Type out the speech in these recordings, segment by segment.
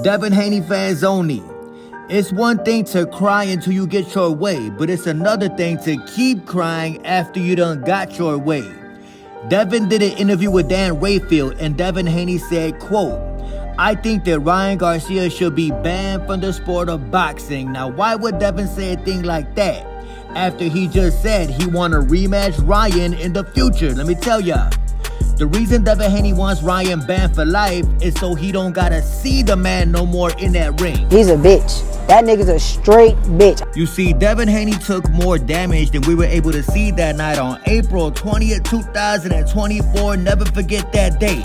Devin Haney fans only. It's one thing to cry until you get your way, but it's another thing to keep crying after you done got your way. Devin did an interview with Dan Rayfield, and Devin Haney said, quote, "I think that Ryan Garcia should be banned from the sport of boxing." Now, why would Devin say a thing like that after he just said he want to rematch Ryan in the future? Let me tell y'all. The reason Devin Haney wants Ryan banned for life is so he don't gotta see the man no more in that ring. He's a bitch. That nigga's a straight bitch. You see, Devin Haney took more damage than we were able to see that night on April 20th, 2024. Never forget that date.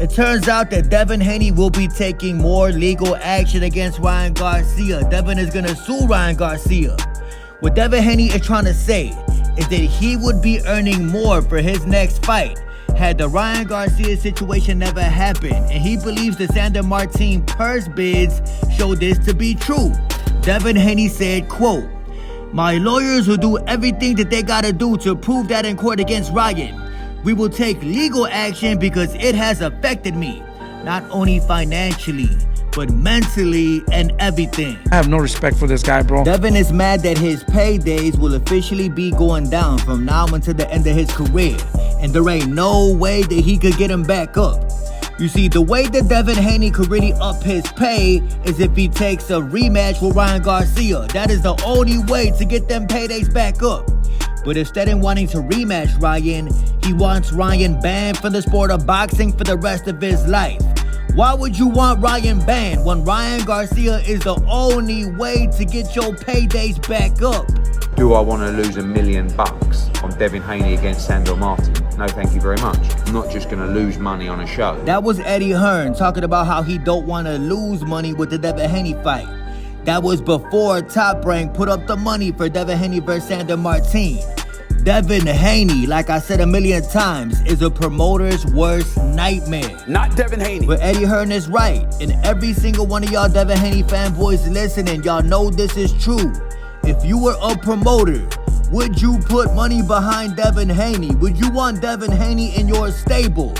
It turns out that Devin Haney will be taking more legal action against Ryan Garcia. Devin is gonna sue Ryan Garcia. What Devin Haney is trying to say is that he would be earning more for his next fight had the Ryan Garcia situation never happened, and he believes the Sandor Martin purse bids show this to be true. Devin Haney said, quote, "My lawyers will do everything that they gotta do to prove that in court against Ryan. We will take legal action because it has affected me, not only financially, but mentally and everything." I have no respect for this guy, bro. Devin is mad that his paydays will officially be going down from now until the end of his career, and there ain't no way that he could get him back up. You see, the way that Devin Haney could really up his pay is if he takes a rematch with Ryan Garcia. That is the only way to get them paydays back up. But instead of wanting to rematch Ryan, he wants Ryan banned from the sport of boxing for the rest of his life. Why would you want Ryan banned when Ryan Garcia is the only way to get your paydays back up? Do I want to lose $1 million on Devin Haney against Sandor Martin? No, thank you very much. I'm not just going to lose money on a show. That was Eddie Hearn talking about how he don't want to lose money with the Devin Haney fight. That was before Top Rank put up the money for Devin Haney versus Sandor Martin. Devin Haney, like I said a million times, is a promoter's worst nightmare. Not Devin Haney. But Eddie Hearn is right. And every single one of y'all Devin Haney fanboys listening, y'all know this is true. If you were a promoter, would you put money behind Devin Haney? Would you want Devin Haney in your stable,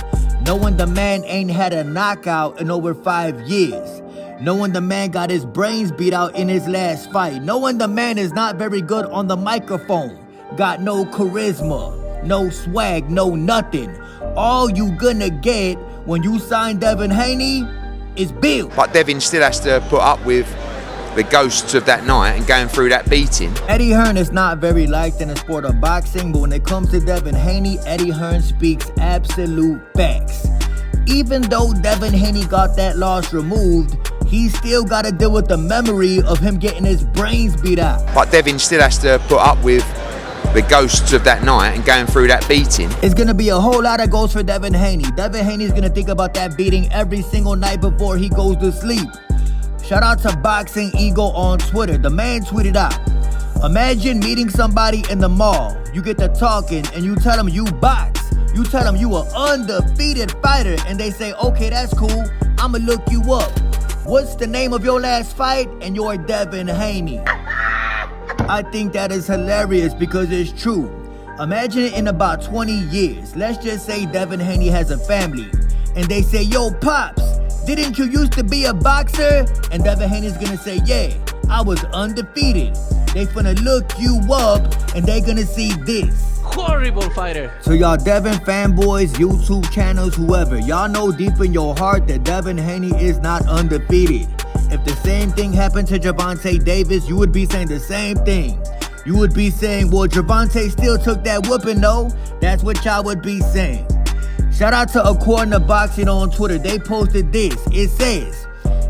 knowing the man ain't had a knockout in over 5 years? Knowing the man got his brains beat out in his last fight? Knowing the man is not very good on the microphone? Got no charisma, no swag, no nothing. All you gonna get when you sign Devin Haney is bills. But Devin still has to put up with the ghosts of that night and going through that beating. Eddie Hearn is not very liked in the sport of boxing, but when it comes to Devin Haney, Eddie Hearn speaks absolute facts. Even though Devin Haney got that loss removed, he still got to deal with the memory of him getting his brains beat out. But Devin still has to put up with the ghosts of that night and going through that beating. It's gonna be a whole lot of ghosts for Devin Haney. Devin Haney's gonna think about that beating every single night before he goes to sleep. Shout out to Boxing Eagle on Twitter. The man tweeted out, "Imagine meeting somebody in the mall. You get to talking and you tell them you box. You tell them you an undefeated fighter, and they say, okay, that's cool. I'ma look you up. What's the name of your last fight? And you're Devin Haney." I think that is hilarious because it's true. Imagine in about 20 years, let's just say Devin Haney has a family, and they say, "Yo, Pops, didn't you used to be a boxer?" And Devin Haney's gonna say, "Yeah, I was undefeated." They finna look you up, and they gonna see this. Horrible fighter. So y'all Devin fanboys, YouTube channels, whoever, y'all know deep in your heart that Devin Haney is not undefeated. If the same thing happened to Gervonta Davis, you would be saying the same thing. You would be saying, well, Gervonta still took that whooping, though. That's what y'all would be saying. Shout out to According to Boxing on Twitter. They posted this. It says,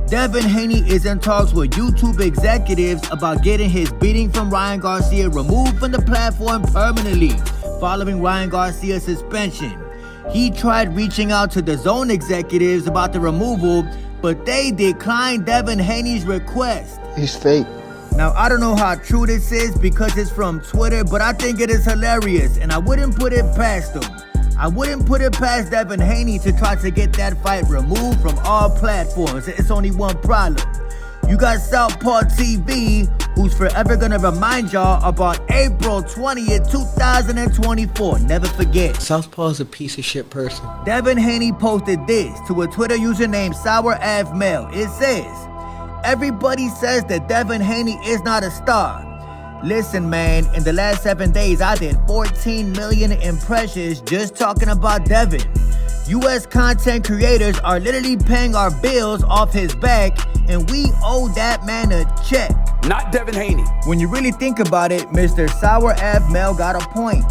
Devin Haney is in talks with YouTube executives about getting his beating from Ryan Garcia removed from the platform permanently following Ryan Garcia's suspension. He tried reaching out to the DAZN executives about the removal, but they declined Devin Haney's request. He's fake. Now, I don't know how true this is because it's from Twitter, but I think it is hilarious, and I wouldn't put it past them. I wouldn't put it past Devin Haney to try to get that fight removed from all platforms. It's only one problem. You got Southpaw TV, who's forever gonna remind y'all about April 20th, 2024. Never forget. Southpaw's a piece of shit person. Devin Haney posted this to a Twitter user named SourAvMail. It says, everybody says that Devin Haney is not a star. Listen, man, in the last 7 days, I did 14 million impressions just talking about Devin. US content creators are literally paying our bills off his back, and we owe that man a check. Not Devin Haney. When you really think about it, Mr. SourAvMail got a point.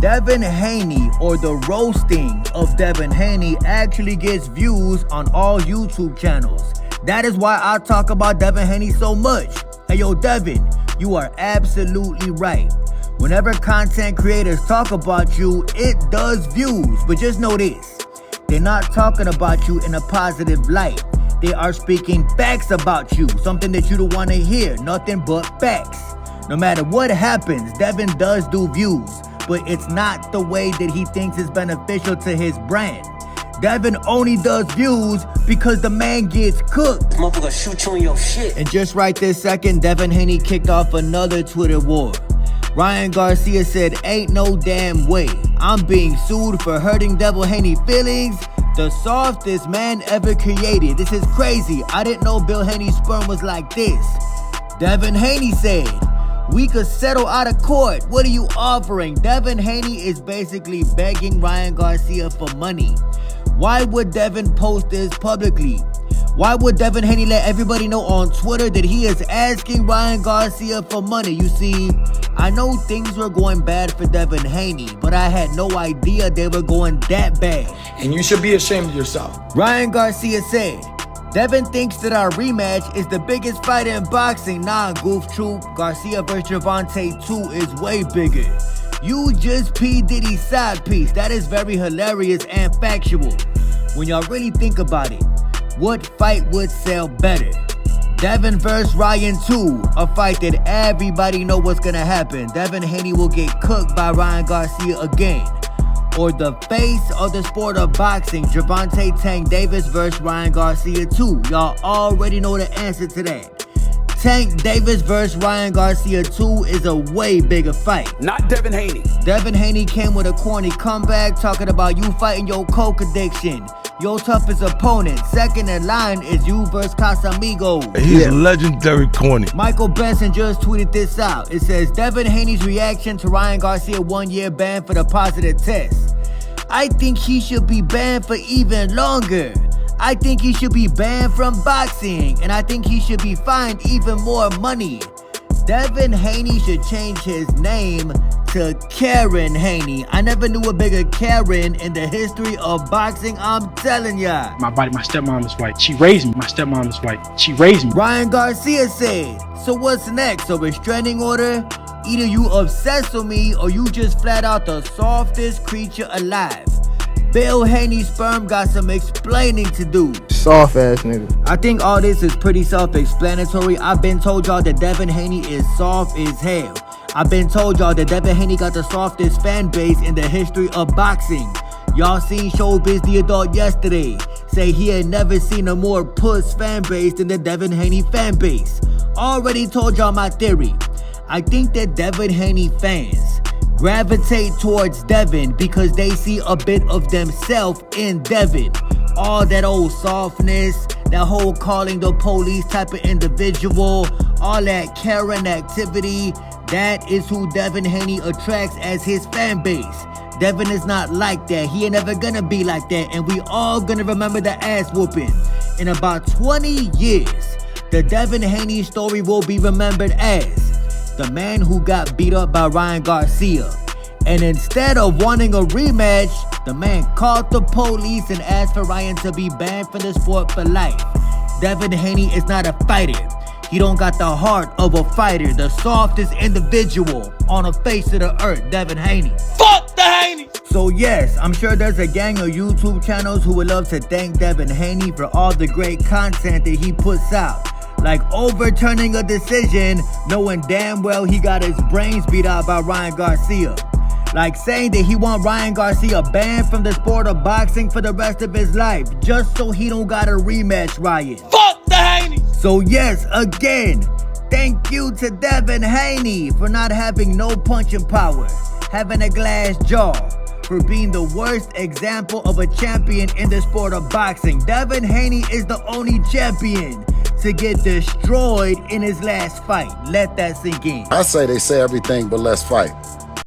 Devin Haney, or the roasting of Devin Haney, actually gets views on all YouTube channels. That is why I talk about Devin Haney so much. Hey, yo, Devin, you are absolutely right. Whenever content creators talk about you, it does views. But just know this. They're not talking about you in a positive light. They are speaking facts about you, something that you don't want to hear, nothing but facts. No matter what happens, Devin does do views, but it's not the way that he thinks is beneficial to his brand. Devin only does views because the man gets cooked. Motherfucker shoot you on your shit. And just right this second, Devin Haney kicked off another Twitter war. Ryan Garcia said, ain't no damn way I'm being sued for hurting Devin Haney feelings. The softest man ever created. This is crazy. I didn't know Bill Haney's sperm was like this. Devin Haney said, we could settle out of court. What are you offering? Devin Haney is basically begging Ryan Garcia for money. Why would Devin post this publicly? Why would Devin Haney let everybody know on Twitter that he is asking Ryan Garcia for money? You see, I know things were going bad for Devin Haney, but I had no idea they were going that bad. And you should be ashamed of yourself. Ryan Garcia said, Devin thinks that our rematch is the biggest fight in boxing. Nah, goof troop. Garcia vs. Gervonta 2 is way bigger. You just P. Diddy's side piece. That is very hilarious and factual. When y'all really think about it, what fight would sell better? Devin vs. Ryan 2, a fight that everybody know what's gonna happen. Devin Haney will get cooked by Ryan Garcia again. Or the face of the sport of boxing, Gervonta Tank Davis vs. Ryan Garcia 2. Y'all already know the answer to that. Tank Davis vs. Ryan Garcia 2 is a way bigger fight. Not Devin Haney. Devin Haney came with a corny comeback talking about you fighting your coke addiction. Your toughest opponent, second in line, is you versus Casamigo. He's legendary corny. Michael Benson just tweeted this out. It says, Devin Haney's reaction to Ryan Garcia 1 year ban for the positive test. I think he should be banned for even longer. I think he should be banned from boxing, and I think he should be fined even more money. Devin Haney should change his name to Karen Haney. I never knew a bigger Karen in the history of boxing, I'm telling ya. My stepmom is white. She raised me. My stepmom is white. She raised me. Ryan Garcia said, so what's next? A restraining order? Either you obsess with me or you just flat out the softest creature alive. Bill Haney's sperm got some explaining to do. Soft ass nigga. I think all this is pretty self-explanatory. I've been told y'all that Devin Haney is soft as hell. I've been told y'all that Devin Haney got the softest fan base in the history of boxing. Y'all seen Showbiz the Adult yesterday say he had never seen a more puss fan base than the Devin Haney fan base. Already told y'all my theory. I think that Devin Haney fans gravitate towards Devin because they see a bit of themselves in Devin. All that old softness, that whole calling the police type of individual, all that Karen activity, that is who Devin Haney attracts as his fan base. Devin is not like that. He ain't never gonna be like that, and we all gonna remember the ass whooping. In about 20 years, the Devin Haney story will be remembered as the man who got beat up by Ryan Garcia. And instead of wanting a rematch, the man called the police and asked for Ryan to be banned from the sport for life. Devin Haney is not a fighter. He don't got the heart of a fighter. The softest individual on the face of the earth, Devin Haney. Fuck the Haney! So yes, I'm sure there's a gang of YouTube channels who would love to thank Devin Haney for all the great content that he puts out. Like overturning a decision knowing damn well he got his brains beat out by Ryan Garcia. Like saying that he want Ryan Garcia banned from the sport of boxing for the rest of his life just so he don't got a rematch Ryan. Fuck the Haney! So yes, again, Thank you to Devin Haney for not having no punching power, having a glass jaw, for being the worst example of a champion in the sport of boxing. Devin Haney is the only champion to get destroyed in his last fight. Let that sink in. I say they say everything but let's fight.